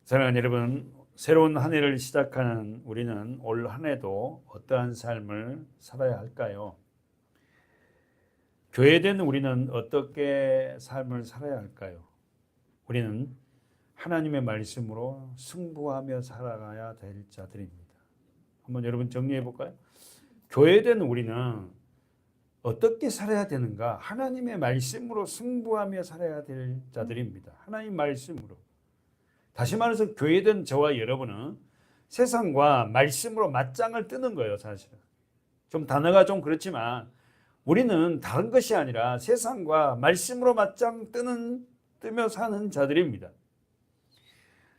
사랑하는 여러분, 새로운 한 해를 시작하는 우리는 올 한 해도 어떠한 삶을 살아야 할까요? 교회된 우리는 어떻게 삶을 살아야 할까요? 우리는 하나님의 말씀으로 승부하며 살아가야 될 자들입니다. 한번 여러분 정리해 볼까요? 교회된 우리는 어떻게 살아야 되는가? 하나님의 말씀으로 승부하며 살아야 될 자들입니다. 하나님 말씀으로. 다시 말해서 교회된 저와 여러분은 세상과 말씀으로 맞짱을 뜨는 거예요, 사실은. 좀 단어가 좀 그렇지만 우리는 다른 것이 아니라 세상과 말씀으로 맞짱 뜨며 사는 자들입니다.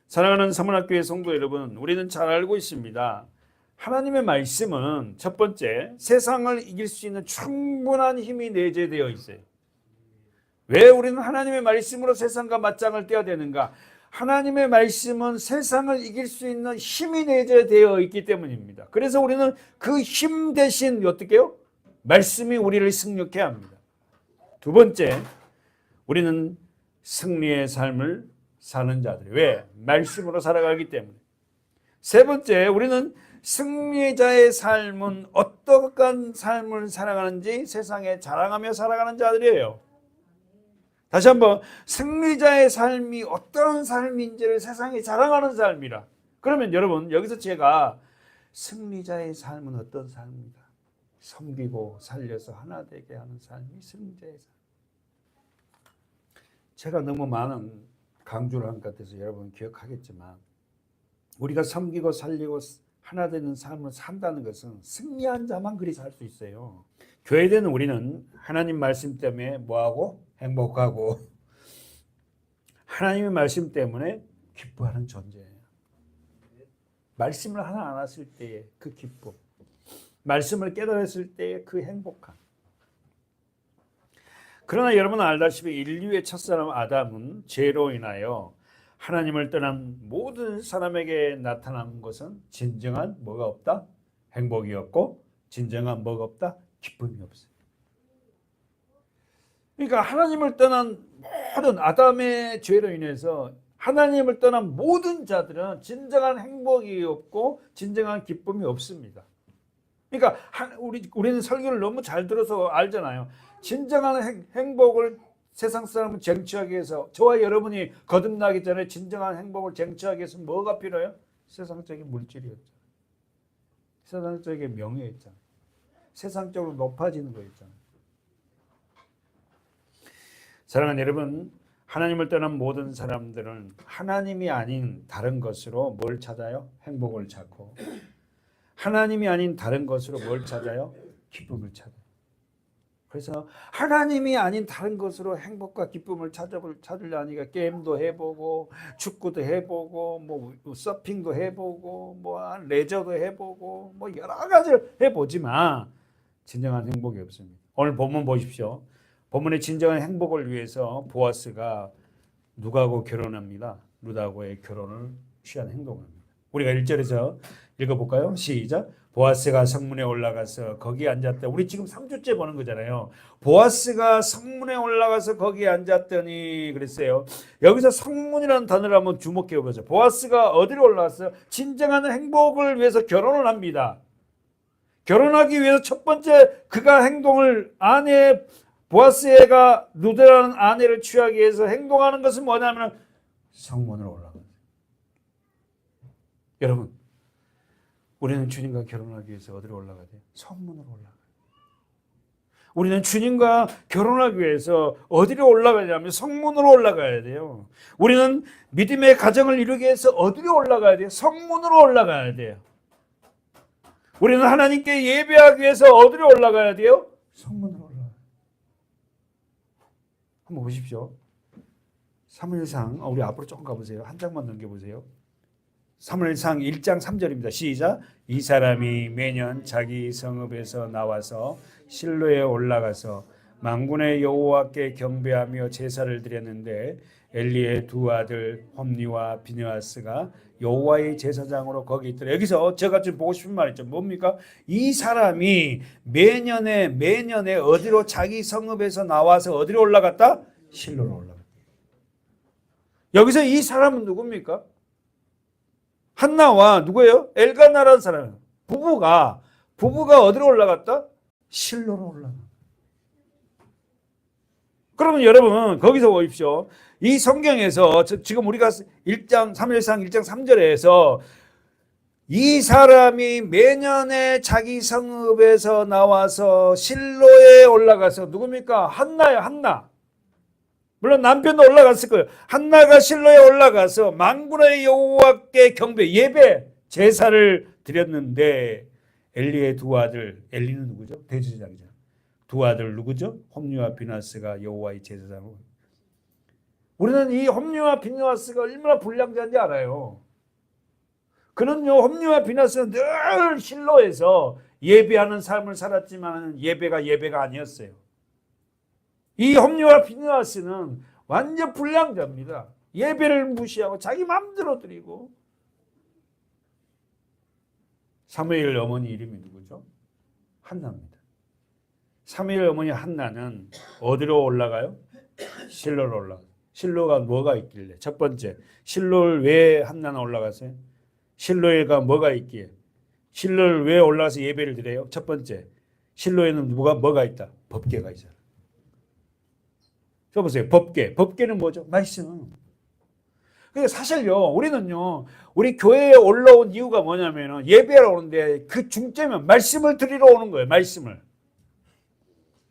사랑하는 서문학교의 성도 여러분, 우리는 잘 알고 있습니다. 하나님의 말씀은 첫 번째, 세상을 이길 수 있는 충분한 힘이 내재되어 있어요. 왜 우리는 하나님의 말씀으로 세상과 맞짱을 떼야 되는가? 하나님의 말씀은 세상을 이길 수 있는 힘이 내재되어 있기 때문입니다. 그래서 우리는 그 힘 대신 어떻게 해요? 말씀이 우리를 승리케 합니다. 두 번째, 우리는 승리의 삶을 사는 자들. 왜? 말씀으로 살아가기 때문에. 세 번째, 우리는 승리자의 삶은 어떠한 삶을 살아가는지 세상에 자랑하며 살아가는 자들이에요. 다시 한번, 승리자의 삶이 어떤 삶인지를 세상에 자랑하는 삶이라. 그러면 여러분, 여기서 제가 승리자의 삶은 어떤 삶입니다. 섬기고 살려서 하나 되게 하는 삶이 승리자의 삶. 제가 너무 많은 강조를 한 것 같아서 여러분 기억하겠지만, 우리가 섬기고 살리고 하나 되는 삶을 산다는 것은 승리한 자만 그리 살 수 있어요. 교회된 우리는 하나님 말씀 때문에 뭐하고? 행복하고 하나님의 말씀 때문에 기뻐하는 존재예요. 말씀을 하나 알았을 때의 그 기쁨, 말씀을 깨달았을 때의 그 행복함. 그러나 여러분 알다시피 인류의 첫사람 아담은 죄로 인하여 하나님을 떠난 모든 사람에게 나타난 것은 진정한 뭐가 없다? 행복이 없고 진정한 뭐가 없다? 기쁨이 없어요. 그러니까 하나님을 떠난 모든 아담의 죄로 인해서 하나님을 떠난 모든 자들은 진정한 행복이 없고 진정한 기쁨이 없습니다. 그러니까 우리는 설교를 너무 잘 들어서 알잖아요. 진정한 행복을 세상 사람은 쟁취하기 위해서, 저와 여러분이 거듭나기 전에 진정한 행복을 쟁취하기 위해서 뭐가 필요해요? 세상적인 물질이었죠. 세상적인 명예였잖아요. 세상적으로 높아지는 거였잖아요. 사랑하는 여러분, 하나님을 떠난 모든 사람들은 하나님이 아닌 다른 것으로 뭘 찾아요? 행복을 찾고, 하나님이 아닌 다른 것으로 뭘 찾아요? 기쁨을 찾아요. 그래서 하나님이 아닌 다른 것으로 행복과 기쁨을 찾으려니까 게임도 해보고 축구도 해보고 뭐 서핑도 해보고 뭐 레저도 해보고 뭐 여러 가지를 해보지만 진정한 행복이 없습니다. 오늘 본문 보십시오. 본문의 진정한 행복을 위해서 보아스가 누구하고 결혼합니다. 룻하고의 결혼을 취한 행동합니다. 우리가 1절에서 읽어볼까요? 시작. 보아스가 성문에 올라가서 거기 앉았다. 우리 지금 3주째 보는 거잖아요. 보아스가 성문에 올라가서 거기 앉았더니 그랬어요. 여기서 성문이라는 단어를 한번 주목해 보세요. 보아스가 어디로 올라갔어요? 진정한 행복을 위해서 결혼을 합니다. 결혼하기 위해서 첫 번째 그가 행동을 보아스가 룻이라는 아내를 취하기 위해서 행동하는 것은 뭐냐면 성문으로 올라가요. 여러분, 우리는 주님과 결혼하기 위해서 어디로 올라가야 돼요? 성문으로 올라가요. 우리는 주님과 결혼하기 위해서 어디로 올라가냐면 성문으로 올라가야 돼요. 우리는 믿음의 가정을 이루기 위해서 어디로 올라가야 돼요? 성문으로 올라가야 돼요. 우리는 하나님께 예배하기 위해서 어디로 올라가야 돼요? 성문으로 올라가요. 한번 보십시오. 사무엘상, 우리 앞으로 조금 가보세요. 한 장만 넘겨보세요. 사무엘상 1장 3절입니다. 시작. 이 사람이 매년 자기 성읍에서 나와서 실로에 올라가서 만군의 여호와께 경배하며 제사를 드렸는데 엘리의 두 아들 홈니와 비느하스가 여호와의 제사장으로 거기 있더라. 여기서 제가 지금 보고 싶은 말이 있죠. 뭡니까? 이 사람이 매년에 어디로 자기 성읍에서 나와서 어디로 올라갔다? 실로로 올라갔다. 여기서 이 사람은 누굽니까? 한나와 누구예요? 엘가나라는 사람. 부부가 어디로 올라갔다? 실로로 올라가. 그러면 여러분 거기서 보십시오. 이 성경에서 지금 우리가 1장 3일상 1장 3절에서 이 사람이 매년에 자기 성읍에서 나와서 실로에 올라가서 누굽니까? 한나야, 한나. 물론 남편도 올라갔을 거예요. 한나가 실로에 올라가서 만군의 여호와께 경배, 예배, 제사를 드렸는데 엘리의 두 아들, 엘리는 누구죠? 대제사장이죠. 두 아들 누구죠? 홈리와 비나스가 여호와의 제사장으로. 우리는 이 홈리와 비나스가 얼마나 불량자인지 알아요. 그는요, 홈리와 비나스는 늘 실로에서 예배하는 삶을 살았지만 예배가 아니었어요. 이 홈리와 비나스는 완전 불량자입니다. 예배를 무시하고 자기 마음대로 드리고. 사무엘 어머니 이름이 누구죠? 한나입니다. 사무엘 어머니 한나는 어디로 올라가요? 실로로 올라가요. 실로가 뭐가 있길래? 첫 번째, 실로를 왜 한나는 올라갔어요? 실로에가 뭐가 있기에? 실로를 왜 올라가서 예배를 드려요? 첫 번째, 실로에는 뭐가 있다? 법궤가 있어요. 저 보세요. 법궤. 법궤는 뭐죠? 말씀. 그러니까 사실요, 우리는요, 우리 교회에 올라온 이유가 뭐냐면 예배하러 오는데 그 중점은 말씀을 드리러 오는 거예요. 말씀을.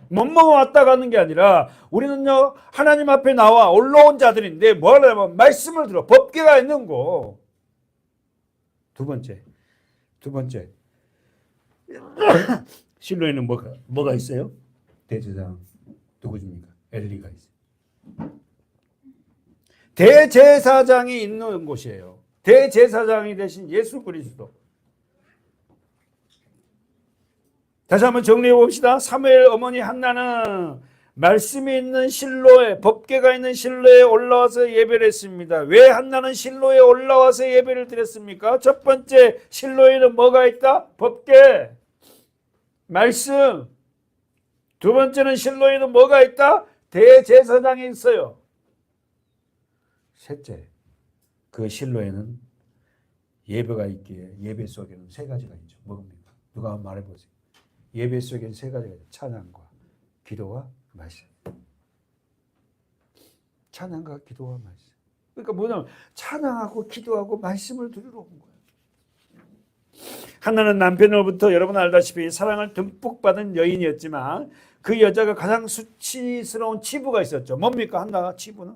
뭐뭐 왔다 가는 게 아니라 우리는요, 하나님 앞에 나와 올라온 자들인데 뭐 하려면 말씀을 들어. 법궤가 있는 거. 두 번째. 실로에는 뭐가 있어요? 대제사장 누구십니까? 엘리가 있어요. 대제사장이 있는 곳이에요. 대제사장이 되신 예수 그리스도. 다시 한번 정리해 봅시다. 사무엘 어머니 한나는 말씀이 있는 실로에, 법궤가 있는 실로에 올라와서 예배를 했습니다. 왜 한나는 실로에 올라와서 예배를 드렸습니까? 첫 번째, 실로에는 뭐가 있다? 법궤, 말씀. 두 번째는 실로에는 뭐가 있다? 대제사장이 있어요. 셋째, 그 실로에는 예배가 있기에 예배 속에는 세 가지가 있죠. 뭡니까? 누가 한번 말해보세요. 예배 속에는 세 가지가 있죠. 찬양과 기도와 말씀. 찬양과 기도와 말씀. 그러니까 뭐냐면 찬양하고 기도하고 말씀을 드리러 온 거예요. 한나는 남편으로부터 여러분 알다시피 사랑을 듬뿍 받은 여인이었지만 그 여자가 가장 수치스러운 치부가 있었죠. 뭡니까? 한나가 치부는?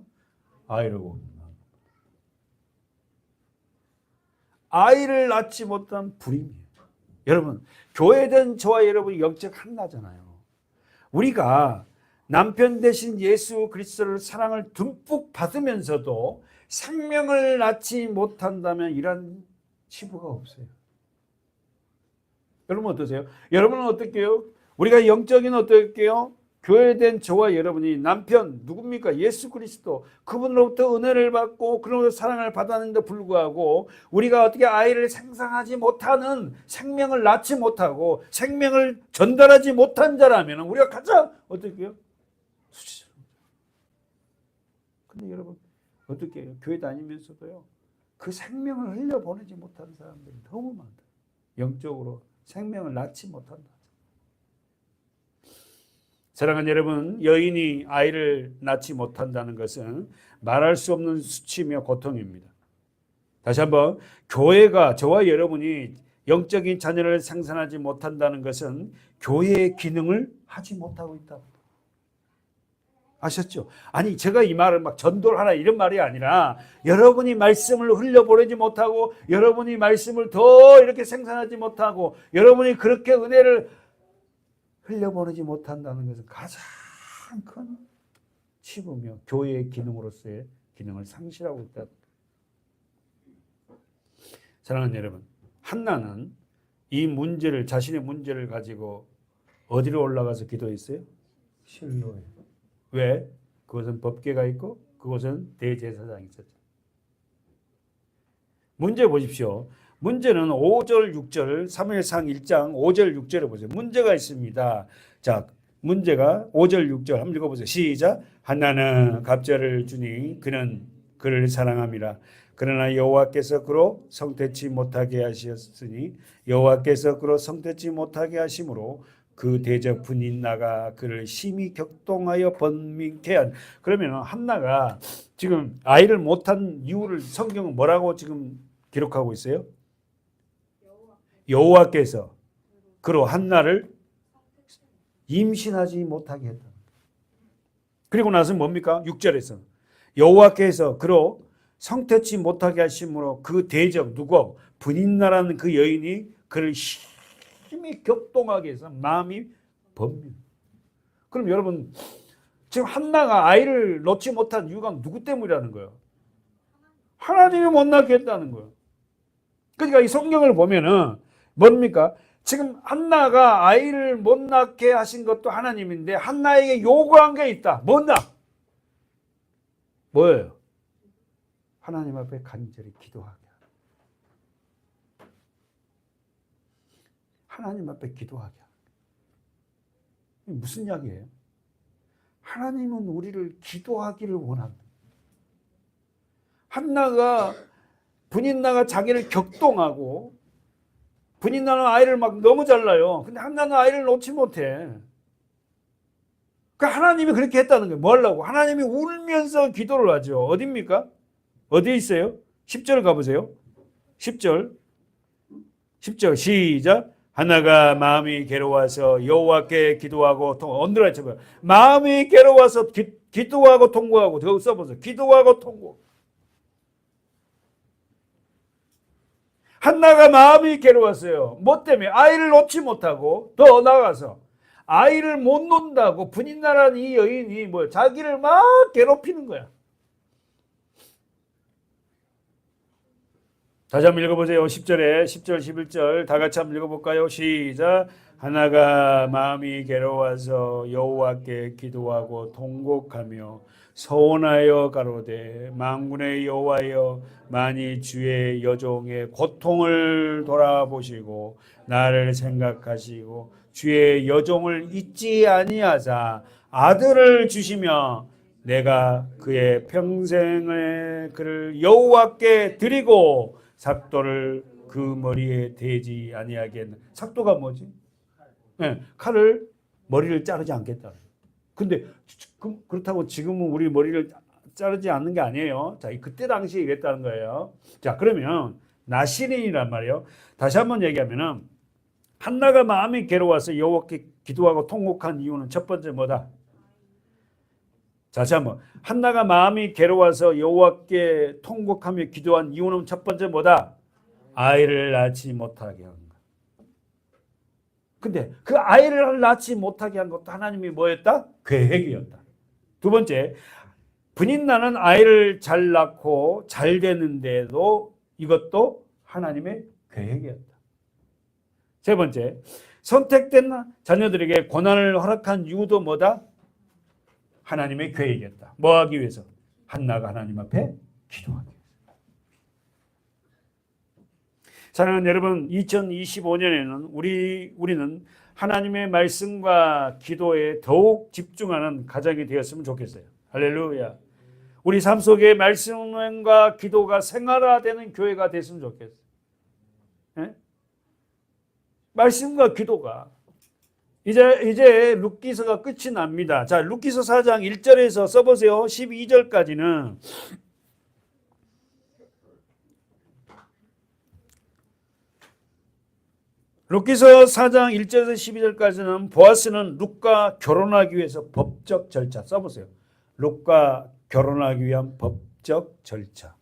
아이를 낳지 못한 불임이에요. 여러분, 교회된 저와 여러분이 영적 한나잖아요. 우리가 남편 대신 예수 그리스도를 사랑을 듬뿍 받으면서도 생명을 낳지 못한다면 이런 치부가 없어요. 여러분 어떠세요? 여러분은 어떻게요? 우리가 영적인 어떻게요? 교회된 저와 여러분이 남편 누굽니까? 예수 그리스도. 그분으로부터 은혜를 받고 그로부터 사랑을 받았는데 불구하고 우리가 어떻게 아이를 생산하지 못하는, 생명을 낳지 못하고 생명을 전달하지 못한 자라면 우리가 가장 어떻게요? 수치스러운. 근데 여러분 어떻게 해요? 교회 다니면서도요, 그 생명을 흘려보내지 못하는 사람들이 너무 많다. 영적으로 생명을 낳지 못한다. 사랑하는 여러분, 여인이 아이를 낳지 못한다는 것은 말할 수 없는 수치며 고통입니다. 다시 한번, 교회가, 저와 여러분이 영적인 자녀를 생산하지 못한다는 것은 교회의 기능을 하지 못하고 있다. 아셨죠? 아니, 제가 이 말을 막 전도를 하라 이런 말이 아니라 여러분이 말씀을 흘려보내지 못하고 여러분이 말씀을 더 이렇게 생산하지 못하고 여러분이 그렇게 은혜를 흘려보내지 못한다는 것은 가장 큰 치부며 교회의 기능으로서의 기능을 상실하고 있다. 사랑하는 여러분, 한나는 이 문제를, 자신의 문제를 가지고 어디로 올라가서 기도했어요? 실로에. 왜? 그것은 법궤가 있고 그것은 대제사장이 있었죠. 문제 보십시오. 문제는 5절, 6절, 사무엘상 1장 5절, 6절에 보세요. 문제가 있습니다. 자, 문제가 5절, 6절 한번 읽어보세요. 시작. 한나는 갑절을 주니 그는 그를 사랑함이라. 그러나 여호와께서 그로 성태치 못하게 하셨으니 여호와께서 그로 성태치 못하게 하심으로 그 대적 분인나가 그를 심히 격동하여 번민케 한. 그러면 한나가 지금 아이를 못한 이유를 성경은 뭐라고 지금 기록하고 있어요? 여호와께서 그로 한나를 임신하지 못하게 했다. 그리고 나서 뭡니까? 6절에서 여호와께서 그로 성태치 못하게 하심으로 그 대적 누구? 분인나라는 그 여인이 그를 힘이 격동하게 해서 마음이 번민. 그럼 여러분 지금 한나가 아이를 놓지 못한 이유가 누구 때문이라는 거예요? 하나님이 못 낳게 했다는 거예요. 그러니까 이 성경을 보면은 뭡니까? 지금 한나가 아이를 못 낳게 하신 것도 하나님인데 한나에게 요구한 게 있다. 뭐냐? 뭐예요? 하나님 앞에 간절히 기도하게. 하나님 앞에 기도하게. 무슨 이야기예요? 하나님은 우리를 기도하기를 원합니다. 한나가 분인나가 자기를 격동하고 분인나는 아이를 막 너무 잘 낳아요. 근데 한나는 아이를 놓지 못해. 그러니까 하나님이 그렇게 했다는 거예요. 뭐 하려고? 하나님이 울면서 기도를 하죠. 어디입니까? 어디에 있어요? 10절 가보세요. 10절 시작. 한나가 마음이 괴로워서 여호와께 기도하고 언더라인 쳐봐요. 마음이 괴로워서 기도하고 통곡하고 더 써보세요. 기도하고 통곡. 한나가 마음이 괴로웠어요. 뭐 때문에? 아이를 놓지 못하고 더 나아가서 아이를 못 놓는다고 분인나라는 이 여인이 뭐 자기를 막 괴롭히는 거야. 다시 한번 읽어보세요. 10절에 10절 11절 다 같이 한번 읽어볼까요? 시작. 한나가 마음이 괴로워서 여호와께 기도하고 통곡하며 서원하여 가로되 만군의 여호와여 만일 주의 여종의 고통을 돌아보시고 나를 생각하시고 주의 여종을 잊지 아니하사 아들을 주시며 내가 그의 평생을 그를 여호와께 드리고 삭도를 그 머리에 대지 아니하겠나. 삭도가 뭐지? 네, 칼을 머리를 자르지 않겠다. 근데 그렇다고 지금은 우리 머리를 자르지 않는 게 아니에요. 자, 그때 당시에 이랬다는 거예요. 자, 그러면 나시린이란 말이에요. 다시 한번 얘기하면은 한나가 마음이 괴로워서 여호와께 기도하고 통곡한 이유는 첫 번째 뭐다? 다시 한번 한나가 마음이 괴로워서 여호와께 통곡하며 기도한 이유는 첫 번째 뭐다? 아이를 낳지 못하게 한 것. 근데 그 아이를 낳지 못하게 한 것도 하나님이 뭐였다? 계획이었다. 두 번째, 분인나는 아이를 잘 낳고 잘 되는데도 이것도 하나님의 계획이었다. 세 번째, 선택된 자녀들에게 고난을 허락한 이유도 뭐다? 하나님의 계획이었다. 뭐 하기 위해서? 한나가 하나님 앞에 기도하기 위해서. 사랑하는 여러분, 2025년에는 우리는 하나님의 말씀과 기도에 더욱 집중하는 가정이 되었으면 좋겠어요. 할렐루야. 우리 삶 속에 말씀과 기도가 생활화되는 교회가 됐으면 좋겠어요. 네? 말씀과 기도가 이제 룻기서가 끝이 납니다. 자, 룻기서 4장 1절에서 써보세요. 12절까지는 룻기서 4장 1절에서 12절까지는 보아스는 룻과 결혼하기 위해서 법적 절차 써보세요. 룻과 결혼하기 위한 법적 절차.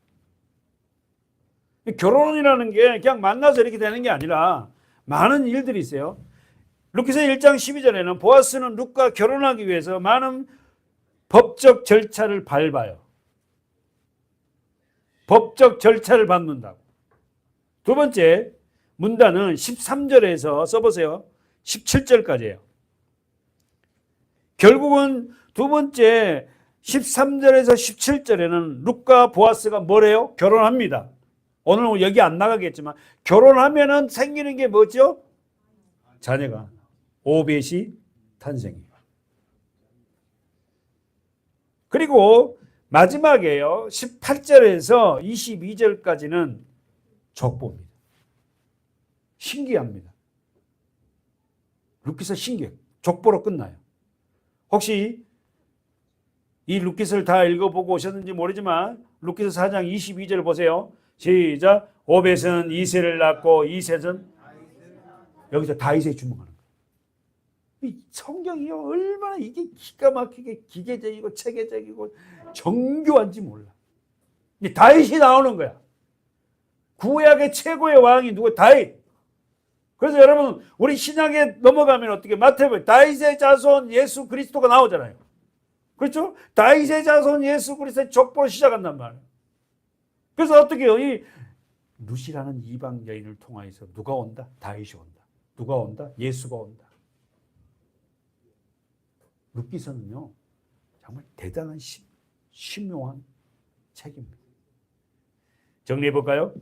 결혼이라는 게 그냥 만나서 이렇게 되는 게 아니라 많은 일들이 있어요. 룻기서 1장 12절에는 보아스는 룻과 결혼하기 위해서 많은 법적 절차를 밟아요. 법적 절차를 밟는다고. 두 번째, 문단은 13절에서 써보세요. 17절까지예요. 결국은 두 번째 13절에서 17절에는 룻과 보아스가 뭐래요? 결혼합니다. 오늘 여기 안 나가겠지만 결혼하면은 생기는 게 뭐죠? 자녀가 오벳이 탄생이에요. 그리고 마지막에요. 18절에서 22절까지는 족보입니다. 신기합니다. 룻기서 신기해요. 족보로 끝나요. 혹시 이 룻기서를 다 읽어보고 오셨는지 모르지만 룻기서 4장 22절 보세요. 시작. 오벳은 이새를 낳고 이셋은 여기서 다윗에 주목하는 거예요. 이 성경이요 얼마나 이게 기가 막히게 기계적이고 체계적이고 정교한지 몰라. 다윗이 나오는 거야. 구약의 최고의 왕이 누구? 다윗. 그래서 여러분 우리 신약에 넘어가면 어떻게 마태복음 다윗의 자손 예수 그리스도가 나오잖아요. 그렇죠? 다윗의 자손 예수 그리스도의 족보를 시작한단 말이에요. 그래서 어떻게 해요? 이 룻이라는 이방 여인을 통하여서 누가 온다? 다윗이 온다. 누가 온다? 예수가 온다. 룻기서는요 정말 대단한 신묘한 책입니다. 정리해 볼까요?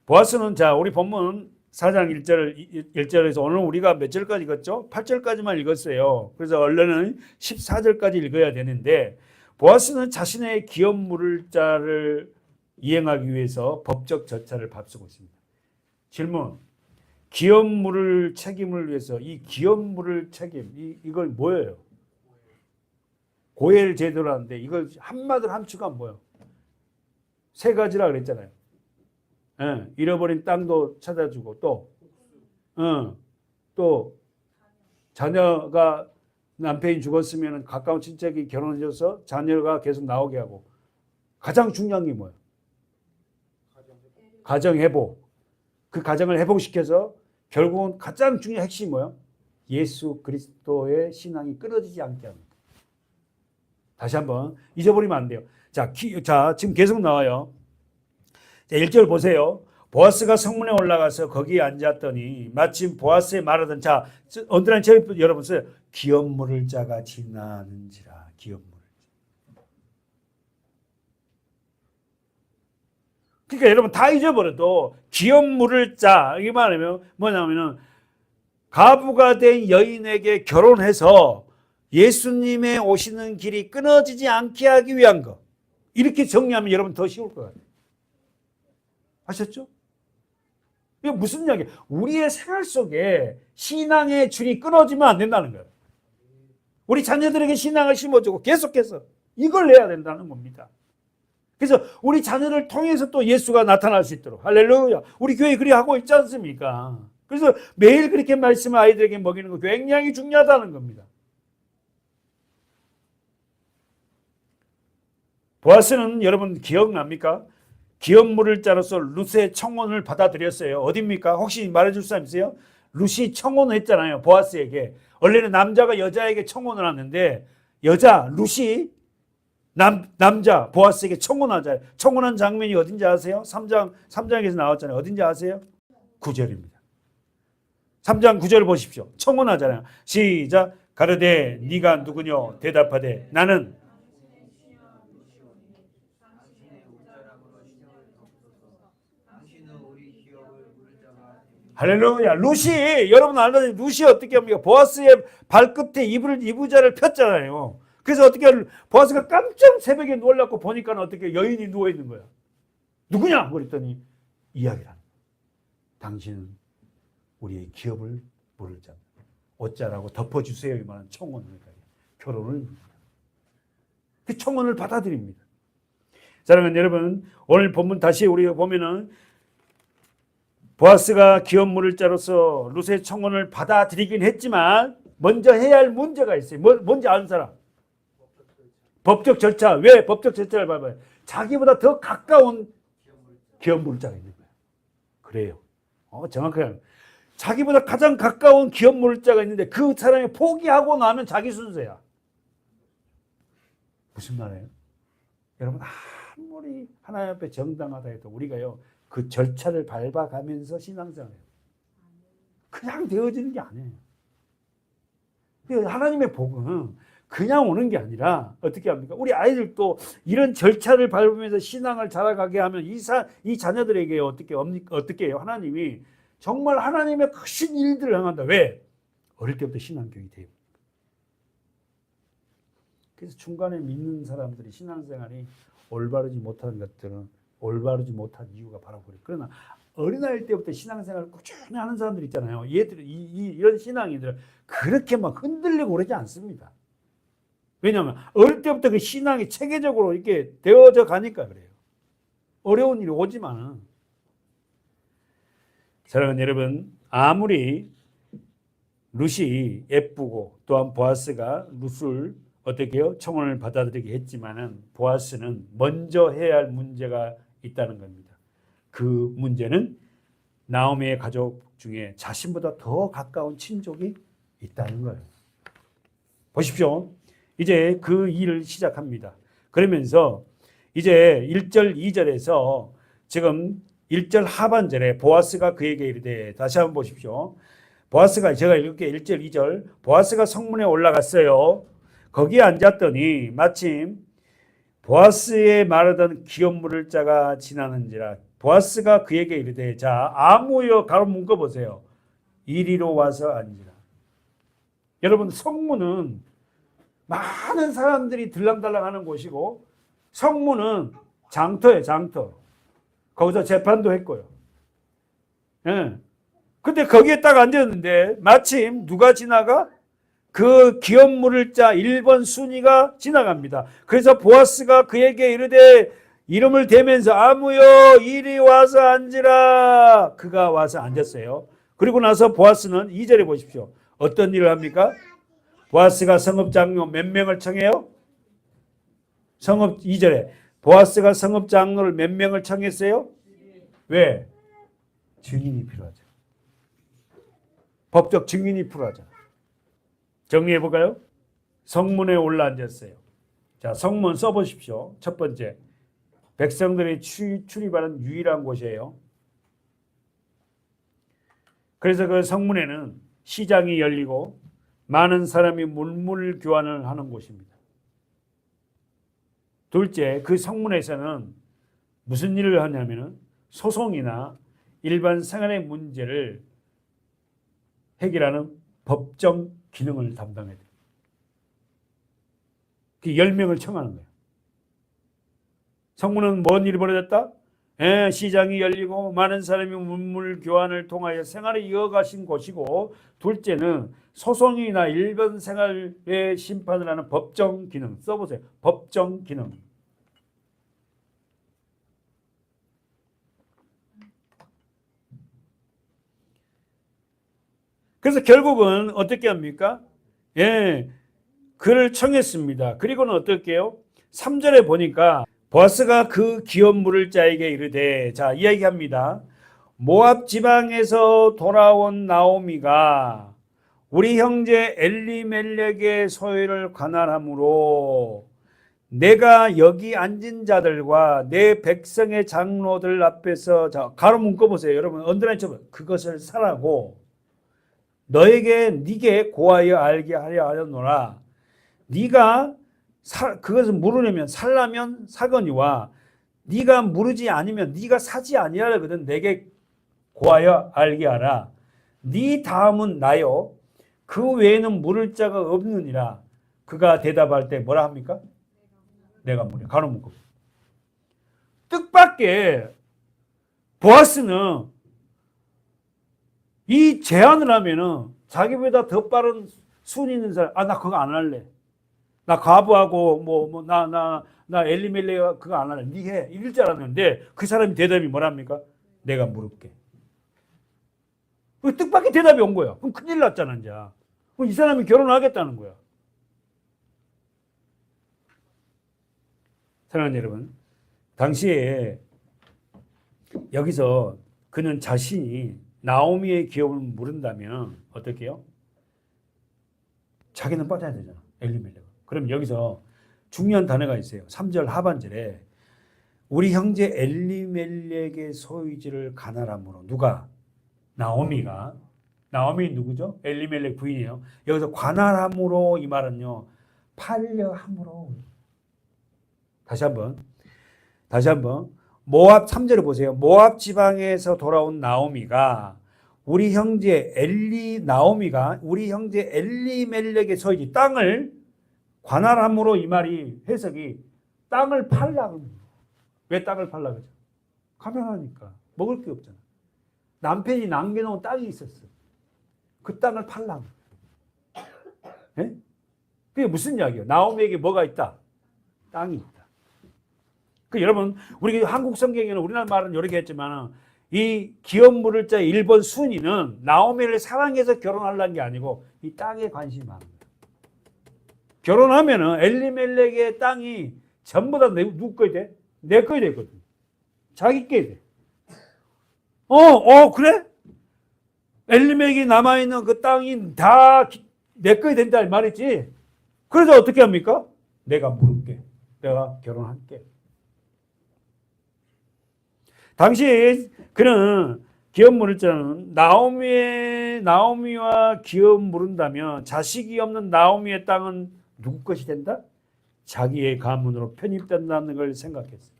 보아스는 자 우리 본문 4장 1절에서 오늘 우리가 몇 절까지 읽었죠? 8절까지만 읽었어요. 그래서 원래는 14절까지 읽어야 되는데 보아스는 자신의 기업 물을 자를 이행하기 위해서 법적 절차를 밟수고 있습니다. 질문. 기업 물을 책임을 위해서 이 기업 물을 책임 이걸 뭐예요? 고엘 제도라는데 이걸 한마디로 함축하면 뭐예요? 세 가지라 그랬잖아요. 예, 잃어버린 땅도 찾아주고 또 자녀가 남편이 죽었으면 가까운 친척이 결혼해줘서 자녀가 계속 나오게 하고 가장 중요한 게 뭐예요? 가정 회복. 그 가정을 회복시켜서 결국은 가장 중요한 핵심이 뭐예요? 예수 그리스도의 신앙이 끊어지지 않게 합니다. 다시 한번 잊어버리면 안 돼요. 자, 지금 계속 나와요. 자, 1절 보세요. 보아스가 성문에 올라가서 거기에 앉았더니 마침 보아스에 말하던 자, 언더라인 여러분 써요. 기업 물을 자가 지나는지라. 기업 물을 자. 그러니까 여러분 다 잊어버려도 기업 물을 자 이게 말하면 뭐냐면은 가부가 된 여인에게 결혼해서 예수님의 오시는 길이 끊어지지 않게 하기 위한 거. 이렇게 정리하면 여러분 더 쉬울 것 같아요. 아셨죠? 이게 무슨 이야기예요? 우리의 생활 속에 신앙의 줄이 끊어지면 안 된다는 거예요. 우리 자녀들에게 신앙을 심어주고 계속해서 이걸 해야 된다는 겁니다. 그래서 우리 자녀를 통해서 또 예수가 나타날 수 있도록 할렐루야. 우리 교회 그리 하고 있지 않습니까? 그래서 매일 그렇게 말씀을 아이들에게 먹이는 거 굉장히 중요하다는 겁니다. 보아스는 여러분 기억납니까? 기업 물을 자로서 룻의 청혼을 받아들였어요. 어딥니까? 혹시 말해줄 사람 있어요? 룻이 청혼을 했잖아요. 보아스에게. 원래는 남자가 여자에게 청혼을 하는데 룻이 남자 보아스에게 청혼하잖아요. 청혼한 장면이 어딘지 아세요? 3장에서 나왔잖아요. 어딘지 아세요? 9절입니다. 3장 9절 보십시오. 청혼하잖아요. 시작. 가르되 네가 누구뇨? 대답하되 나는 할렐루야. 룻이 여러분 알다시피 룻이 어떻게 합니까? 보아스의 발끝에 이부자를 폈잖아요. 그래서 어떻게 보아스가 깜짝 새벽에 놀랐고 보니까 어떻게 여인이 누워 있는 거야. 누구냐? 그랬더니 이야기를 합니다. 당신은 우리의 기업을 물을 자. 어쩌라고 덮어주세요. 이 말은 청혼을 결혼을 그 청혼을 받아들입니다. 사랑하는 여러분, 오늘 본문 다시 우리가 보면은 보아스가 기업 물을 자로서 룻의 청혼을 받아들이긴 했지만 먼저 해야 할 문제가 있어요. 뭔지 아는 사람? 법적 절차. 왜 법적 절차를 밟아요? 자기보다 더 가까운 기업 물을 자가 있는 거예요. 그래요. 정확하게 자기보다 가장 가까운 기업 물을 자가 있는데 그 사람이 포기하고 나면 자기 순서야. 무슨 말이에요? 여러분 아무리 하나님 앞에 정당하다 해도 우리가요 그 절차를 밟아가면서 신앙생활을 해요. 그냥 되어지는 게 아니에요. 하나님의 복은 그냥 오는 게 아니라 어떻게 합니까? 우리 아이들도 이런 절차를 밟으면서 신앙을 자라가게 하면 이 자녀들에게 어떻게 해요? 하나님이 정말 하나님의 크신 일들을 행한다. 왜? 어릴 때부터 신앙교육이 돼요. 그래서 중간에 믿는 사람들이 신앙생활이 올바르지 못하는 것들은 올바르지 못한 이유가 바로 그래요. 그러나 어린아이 때부터 신앙생활을 꾸준히 하는 사람들 있잖아요. 얘들은 이런 신앙인들은 그렇게 막 흔들리고 그러지 않습니다. 왜냐하면 어릴 때부터 그 신앙이 체계적으로 이렇게 되어져 가니까 그래요. 어려운 일이 오지만은. 사랑하는 여러분, 아무리 룻이 예쁘고 또한 보아스가 룻을 어떻게 해요? 청혼을 받아들이게 했지만은 보아스는 먼저 해야 할 문제가 있다는 겁니다. 그 문제는 나오미의 가족 중에 자신보다 더 가까운 친족이 있다는 거예요. 보십시오. 이제 그 일을 시작합니다. 그러면서 이제 1절, 2절에서 지금 1절 하반절에 보아스가 그에게 이르되, 다시 한번 보십시오. 보아스가, 제가 읽을게 1절, 2절. 보아스가 성문에 올라갔어요. 거기에 앉았더니 마침 보아스의 말하던 기업 물을 자가 지나는지라. 보아스가 그에게 이르되, 자, 아무여, 가로 묶어 보세요. 이리로 와서 앉으라. 여러분, 성문은 많은 사람들이 들랑달랑하는 곳이고, 성문은 장터예요, 장터. 거기서 재판도 했고요. 예. 근데 거기에 딱 앉았는데 마침 누가 지나가? 그 기업 물을 자 1번 순위가 지나갑니다. 그래서 보아스가 그에게 이르되, 이름을 대면서 아무여 이리 와서 앉으라. 그가 와서 앉았어요. 그리고 나서 보아스는 2절에 보십시오. 어떤 일을 합니까? 보아스가 성읍장로 몇 명을 청해요? 2절에 보아스가 성읍장로를 몇 명을 청했어요? 왜? 증인이 필요하죠. 법적 증인이 필요하죠. 정리해 볼까요? 성문에 올라 앉았어요. 자, 성문 써보십시오. 첫 번째, 백성들이 출입하는 유일한 곳이에요. 그래서 그 성문에는 시장이 열리고 많은 사람이 물물 교환을 하는 곳입니다. 둘째, 그 성문에서는 무슨 일을 하냐면은 소송이나 일반 생활의 문제를 해결하는 법정 기능을 담당해야 돼요. 그 10명을 청하는 거예요. 성문은 뭔 일이 벌어졌다? 시장이 열리고 많은 사람이 문물 교환을 통하여 생활을 이어가신 곳이고, 둘째는 소송이나 일반 생활의 심판을 하는 법정 기능. 써보세요. 법정 기능. 그래서 결국은 어떻게 합니까? 그를 청했습니다. 그리고는 어떻게 해요? 3절에 보니까 보아스가 그 기업 물을 자에게 이르되, 자, 이야기합니다. 모압 지방에서 돌아온 나오미가 우리 형제 엘리멜렉의 소유를 관할하므로 내가 여기 앉은 자들과 내 백성의 장로들 앞에서, 자, 가로 묶어 보세요. 여러분 언더라인 쳐봐요. 그것을 사라고 네게 고하여 알게 하려 하려노라. 네가 그것을 물으려면 살라면 사거니와 네가 물으지 않으면 네가 사지 아니하거든. 내게 고하여 알게 하라. 네 다음은 나요. 그 외에는 물을 자가 없느니라. 그가 대답할 때 뭐라 합니까? 내가 물어. 가로 묶어. 뜻밖의 보아스는 이 제안을 하면은 자기보다 더 빠른 순위 있는 사람, 나 그거 안 할래. 나 과부하고 나 엘리멜렉 그거 안 할래. 니 해. 이럴 줄 알았는데 그 사람이 대답이 뭐랍니까? 내가 물을게. 뜻밖의 대답이 온 거야. 그럼 큰일 났잖아, 이제. 그럼 이 사람이 결혼하겠다는 거야. 사랑하는 여러분, 당시에 여기서 그는 자신이 나오미의 기업을 물은다면 어떻게 해요? 자기는 빠져야 되잖아, 엘리멜렉. 그럼 여기서 중요한 단어가 있어요. 3절 하반절에 우리 형제 엘리멜렉의 소유지를 관할함으로. 누가? 나오미가. 나오미 누구죠? 엘리멜렉 부인이에요. 여기서 관할함으로, 이 말은요, 팔려함으로. 다시 한번 모압 3절을 보세요. 모압 지방에서 돌아온 나오미가 우리 형제 나오미가 우리 형제 엘리멜렉의 소유지 땅을 관할함으로 이 말이 해석이 땅을 팔라고. 왜 땅을 팔라 그러죠? 가난하니까 먹을 게 없잖아. 남편이 남겨놓은 땅이 있었어. 그 땅을 팔라고. 예? 그게 무슨 이야기예요? 나오미에게 뭐가 있다? 땅이 있다. 그 여러분, 우리 한국 성경에는 우리나라 말은 이렇게 했지만 이 기업 물을 자 1번 순위는 나오미를 사랑해서 결혼하려는 게 아니고 이 땅에 관심이 많은 거예요. 결혼하면은 엘리멜렉의 땅이 전부 다 누구 거야 돼? 내 거야 되거든. 자기 거야 돼. 그래? 엘리멜렉이 남아있는 그 땅이 다 내 거야 된다 이 말이지. 그래서 어떻게 합니까? 내가 물을게. 내가 결혼할게. 당시 그는 기업 물을 자는 나오미와 기업 물은다면 자식이 없는 나오미의 땅은 누구 것이 된다? 자기의 가문으로 편입된다는 걸 생각했어요.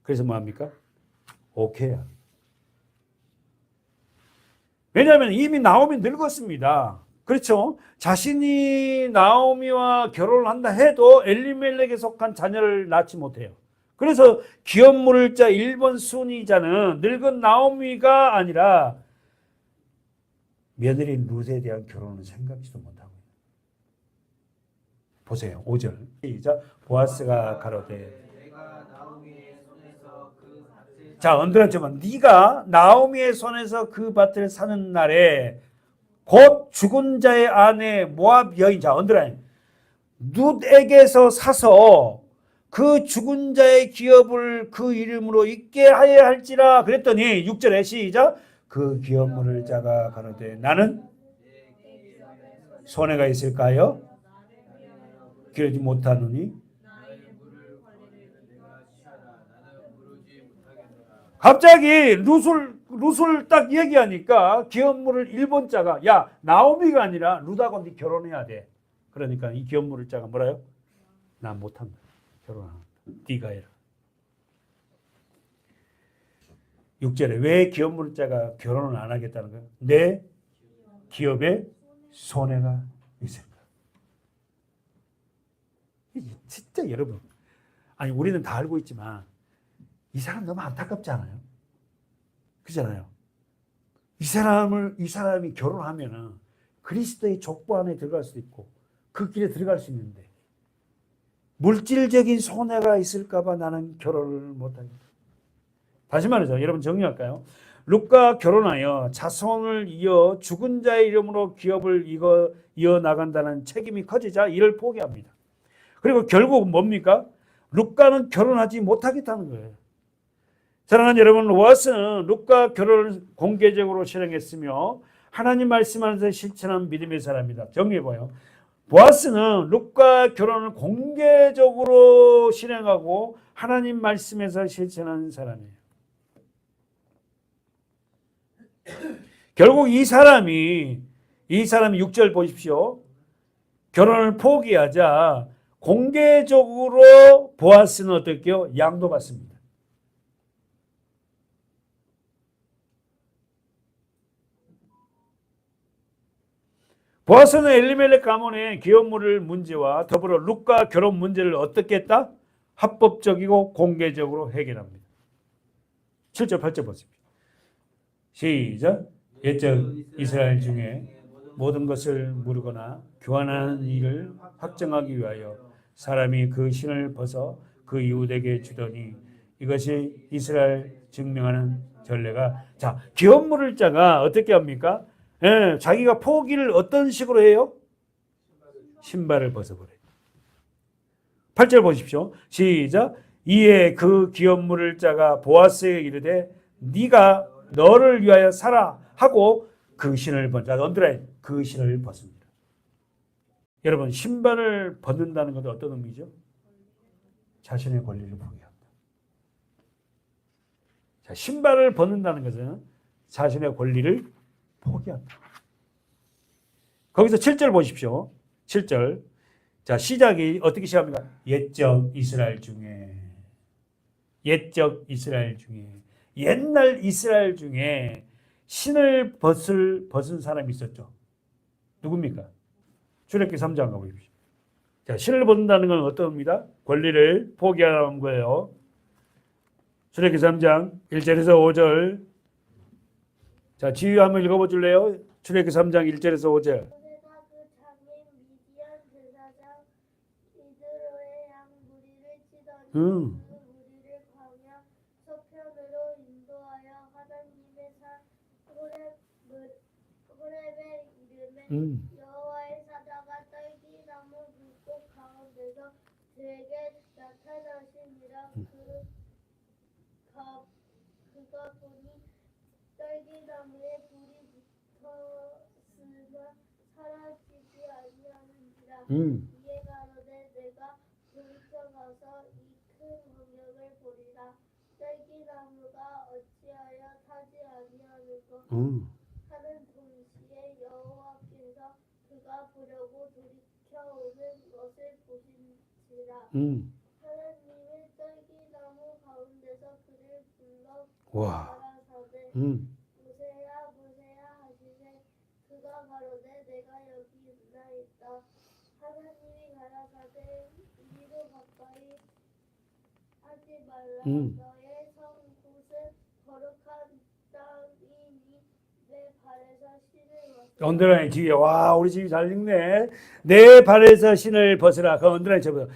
그래서 뭐합니까? 오케이야. 왜냐하면 이미 나오미 늙었습니다. 그렇죠? 자신이 나오미와 결혼을 한다 해도 엘리멜렉에 속한 자녀를 낳지 못해요. 그래서 기업 물을 자 1번 순위자는 늙은 나오미가 아니라 며느리 룻에 대한 결혼을 생각지도 못하고. 보세요. 5절. 시작. 보아스가 가로되. 자, 언더라이트만 네가 나오미의 손에서 그 밭을 사는 날에 곧 죽은 자의 아내 모압 여인. 자, 언더라인. 룻에게서 사서 그 죽은 자의 기업을 그 이름으로 있게 하여야 할지라 그랬더니 6절에 시작. 그 기업 물을 자가 가로되 나는 손해가 있을까요? 기르지 못하느니. 갑자기 룻을 딱 얘기하니까 기업 물을 1번 자가 야 나오미가 아니라 룻하고 네 결혼해야 돼. 그러니까 이 기업 물을 자가 뭐라요? 난 못한다. 결혼한다. 네가 해라. 6절에 왜 기업 물자가 결혼을 안 하겠다는 거예요? 내 기업에 손해가 있을까? 진짜 여러분, 아니 우리는 다 알고 있지만 이 사람 너무 안타깝지 않아요? 그렇잖아요. 이 사람이 결혼하면은 그리스도의 족보 안에 들어갈 수도 있고 그 길에 들어갈 수 있는데 물질적인 손해가 있을까봐 나는 결혼을 못합니다. 다시 말해서 여러분 정리할까요? 룻과 결혼하여 자손을 이어 죽은 자의 이름으로 기업을 이어나간다는 책임이 커지자 이를 포기합니다. 그리고 결국 뭡니까? 룻과는 결혼하지 못하겠다는 거예요. 사랑하는 여러분, 보아스는 룻과 결혼을 공개적으로 실행했으며 하나님 말씀하면서 실천한 믿음의 사람입니다. 정리해봐요. 보아스는 룻과 결혼을 공개적으로 실행하고 하나님 말씀에서 실천한 사람이에요. 결국 이 사람이 6절 보십시오. 결혼을 포기하자 공개적으로 보아스는 어떻게요? 양도 받습니다. 보아스는 엘리멜렉 가문의 기업 물을 문제와 더불어 룻과 결혼 문제를 어떻게 했다? 합법적이고 공개적으로 해결합니다. 7절 8절 보십시오. 시작. 옛적 이스라엘 중에 모든 것을 물거나 교환하는 일을 확정하기 위하여 사람이 그 신을 벗어 그 이웃에게 주더니 이것이 이스라엘 증명하는 전례가. 자, 기업 물을 자가 어떻게 합니까? 자기가 포기를 어떤 식으로 해요? 신발을 벗어버려요. 8절 보십시오. 시작. 이에 그 기업 물을 자가 보아스에게 이르되 네가 너를 위하여 살아 하고 그 신을 벗자. 언더라인. 그 신을 벗습니다. 여러분 신발을 벗는다는 것은 어떤 의미죠? 자신의 권리를 포기합니다. 자, 신발을 벗는다는 것은 자신의 권리를 포기한다. 거기서 7절 보십시오. 7절. 자, 시작이 어떻게 시작합니까? 옛적 이스라엘 중에 옛날 이스라엘 중에 신을 벗은 사람이 있었죠. 누굽니까? 출애굽기 3장 가보십시오. 자, 신을 벗는다는 건 어떤 겁니다? 권리를 포기하는 거예요. 출애굽기 3장 1절에서 5절. 자, 지휘 한번 읽어봐 줄래요? 출애굽기 3장 1절에서 5절. 모세가 그 장인 미디안 제사장 이드로의 양 무리를 치더니 그 무리를 광야 서편으로 인도하여 하나님의 산 호렙에 이르매 여호와의 사자가 떨기나무 불꽃 가운데서 그에게 나타나시니라. 그가 보니 떨기나무에 불이 붙었으나 사라지지 아니하는지라. 이에 가로되 내가 돌이켜가서 이 큰 광역을 보리라. 떨기나무가 어찌하여 타지 아니하는가 하는 동시에 여호와께서 그가 보려고 돌이켜오는 것을 보신지라. 하나님의 떨기나무 가운데서 그를 불러 가라사대 모세야 모세야 하시되 그가 가로되 내가 여기 있나이다. 하나님이 가라사대 이리로 가까이 하지 말라. 너의 성 곳은 거룩한 땅이니 내 발에서 신을 벗으라. 언더라인 뒤에 와 우리 집이 잘 읽네. 내 발에서 신을 벗으라. 그 언더라인 쳐보세요.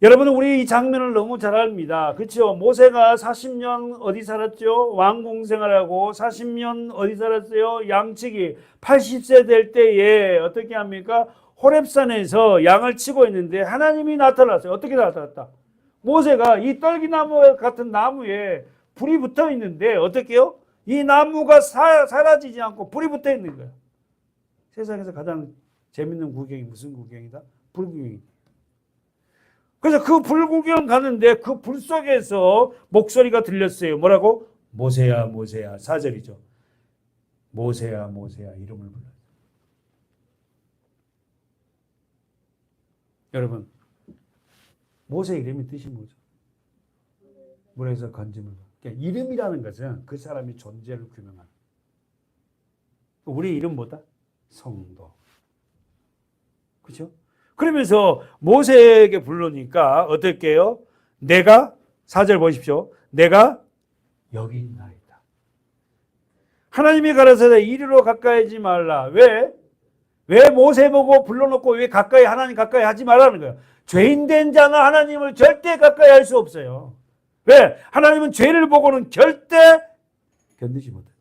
여러분은 우리 이 장면을 너무 잘 압니다. 그렇죠? 모세가 40년 어디 살았죠? 왕궁 생활하고 40년 어디 살았어요? 양치기 80세 될 때에 어떻게 합니까? 호렙산에서 양을 치고 있는데 하나님이 나타났어요. 어떻게 나타났다? 모세가 이 떨기나무 같은 나무에 불이 붙어 있는데 어떻게 해요? 이 나무가 사라지지 않고 불이 붙어 있는 거예요. 세상에서 가장 재밌는 구경이 무슨 구경이다? 불구경이다. 그래서 그 불구경 가는데 그 불 속에서 목소리가 들렸어요. 뭐라고? 모세야 모세야. 4절이죠. 모세야 모세야 이름을 불러요. 여러분 모세 이름의 뜻이 뭐죠? 물에서 건짐을. 그러니까 이름이라는 것은 그 사람의 존재를 규명하는. 우리 이름 뭐다? 성도. 그렇죠? 그러면서 모세에게 부르니까 어떻게 해요? 내가 4절 보십시오. 내가 여기 있나이다. 하나님이 가라사대 이리로 가까이 하지 말라. 왜? 왜 모세 보고 불러놓고 왜 가까이 하나님 가까이 하지 말라는 거예요? 죄인된 자는 하나님을 절대 가까이 할 수 없어요. 왜? 하나님은 죄를 보고는 절대 견디지 못해요.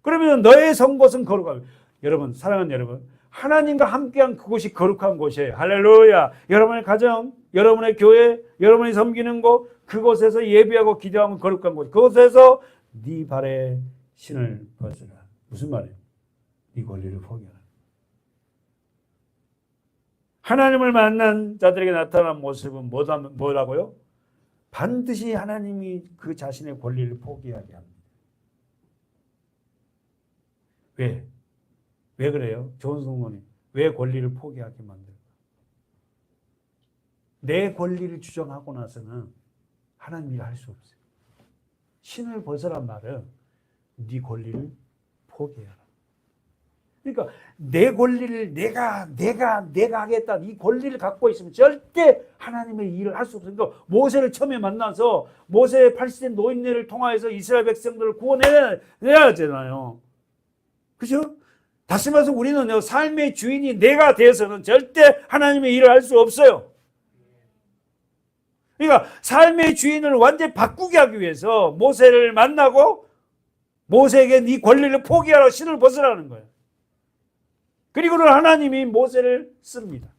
그러면 너의 성 곳은 거룩하고. 여러분 사랑하는 여러분 하나님과 함께한 그곳이 거룩한 곳이에요. 할렐루야. 여러분의 가정, 여러분의 교회, 여러분이 섬기는 곳, 그곳에서 예배하고 기도하면 거룩한 곳. 그곳에서 네 발에 신을 벗으라. 무슨 말이에요? 네 권리를 포기하라. 하나님을 만난 자들에게 나타난 모습은 뭐라고요? 반드시 하나님이 그 자신의 권리를 포기하게 합니다. 왜? 왜 그래요? 좋은 성도님. 왜 권리를 포기하게 만들까? 내 권리를 주장하고 나서는 하나님 일을 할 수 없어요. 신을 벗으란 말은 네 권리를 포기해라. 그러니까 내 권리를 내가 하겠다. 이 권리를 갖고 있으면 절대 하나님의 일을 할 수 없어요. 그러니까 모세를 처음에 만나서 모세의 80세 노인네를 통하여서 이스라엘 백성들을 구원해야 되잖아요. 그죠? 다시 말해서 우리는 삶의 주인이 내가 되어서는 절대 하나님의 일을 할 수 없어요. 그러니까 삶의 주인을 완전히 바꾸게 하기 위해서 모세를 만나고 모세에게 네 권리를 포기하라 신을 벗으라는 거예요. 그리고는 하나님이 모세를 씁니다.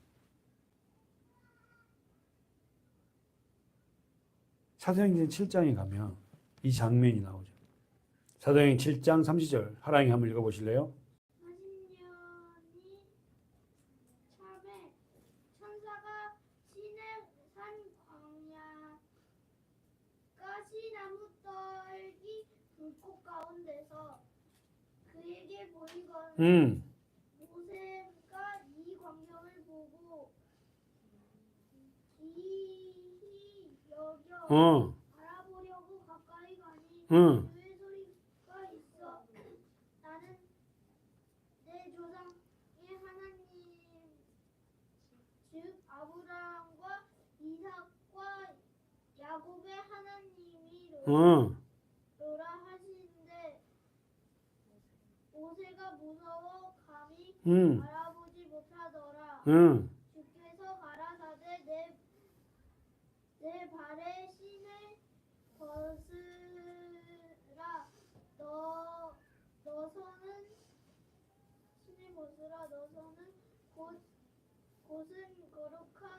사도행전 7장에 가면 이 장면이 나오죠. 사도행전 7장 30절 하랑이 한번 읽어보실래요? 40년이 참에 천사가 시내 산 광야 가시나무 떨기 불꽃 가운데서 그에게 보이거늘 모세가 이 광경을 보고 기히 여겨 바라보려고 가까이 가니 그의 소리가 있어 나는 내 조상의 하나님 어. 하시는데 모세가 무서워 감히 응. 알아보지 못하더라. 응. 주께서 가라사대 내 발에 신을 벗으라. 너 손은 신을 벗으라. 너 손은 곳은 거룩한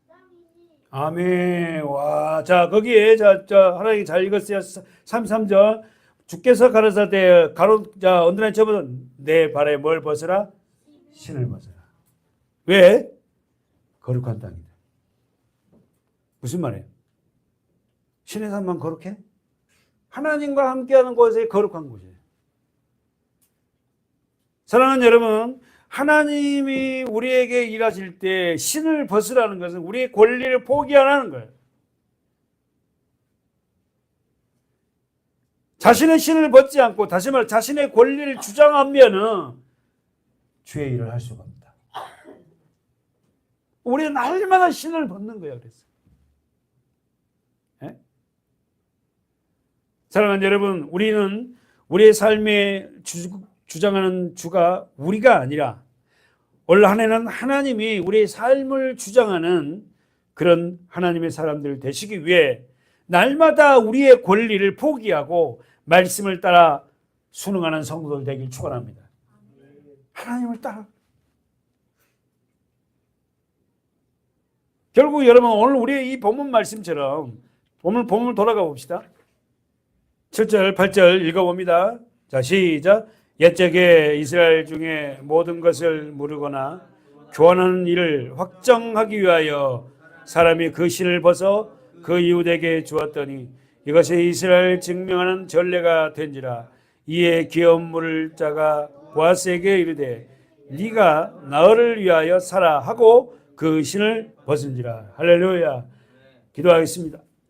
땅이니. 아멘. 와, 자 거기에 하나님 잘 읽었어요. 33절. 주께서 가라사대 자 언더라인 쳐보내 발에 뭘 벗으라? 신을 벗으라. 왜? 거룩한 땅이다. 무슨 말이에요? 신의 산만 거룩해? 하나님과 함께하는 곳이 거룩한 곳이에요. 사랑하는 여러분, 하나님이 우리에게 일하실 때 신을 벗으라는 것은 우리의 권리를 포기하라는 거예요. 자신의 신을 벗지 않고 다시 말해 자신의 권리를 주장하면은 주의 일을 할 수가 없다. 우리는 날마다 신을 벗는 거예요. 그래서 예? 사랑하는 여러분, 우리는 우리의 삶에 주장하는 주가 우리가 아니라 올 한 해는 하나님이 우리의 삶을 주장하는 그런 하나님의 사람들 되시기 위해 날마다 우리의 권리를 포기하고 말씀을 따라 순응하는 성도들 되길 축원합니다. 하나님을 따라. 결국 여러분 오늘 우리의 이 본문 말씀처럼 본문 돌아가 봅시다. 7절 8절 읽어봅니다. 자 시작. 옛적에 이스라엘 중에 모든 것을 모르거나 교환하는 일을 확정하기 위하여 사람이 그 신을 벗어 그 이웃에게 주었더니 이것이 이스라엘 증명하는 전례가 된지라. 이에 기업 물을 자가 보아스에게 이르되 네가 나를 위하여 살아 하고 그 신을 벗은지라. 할렐루야. 기도하겠습니다.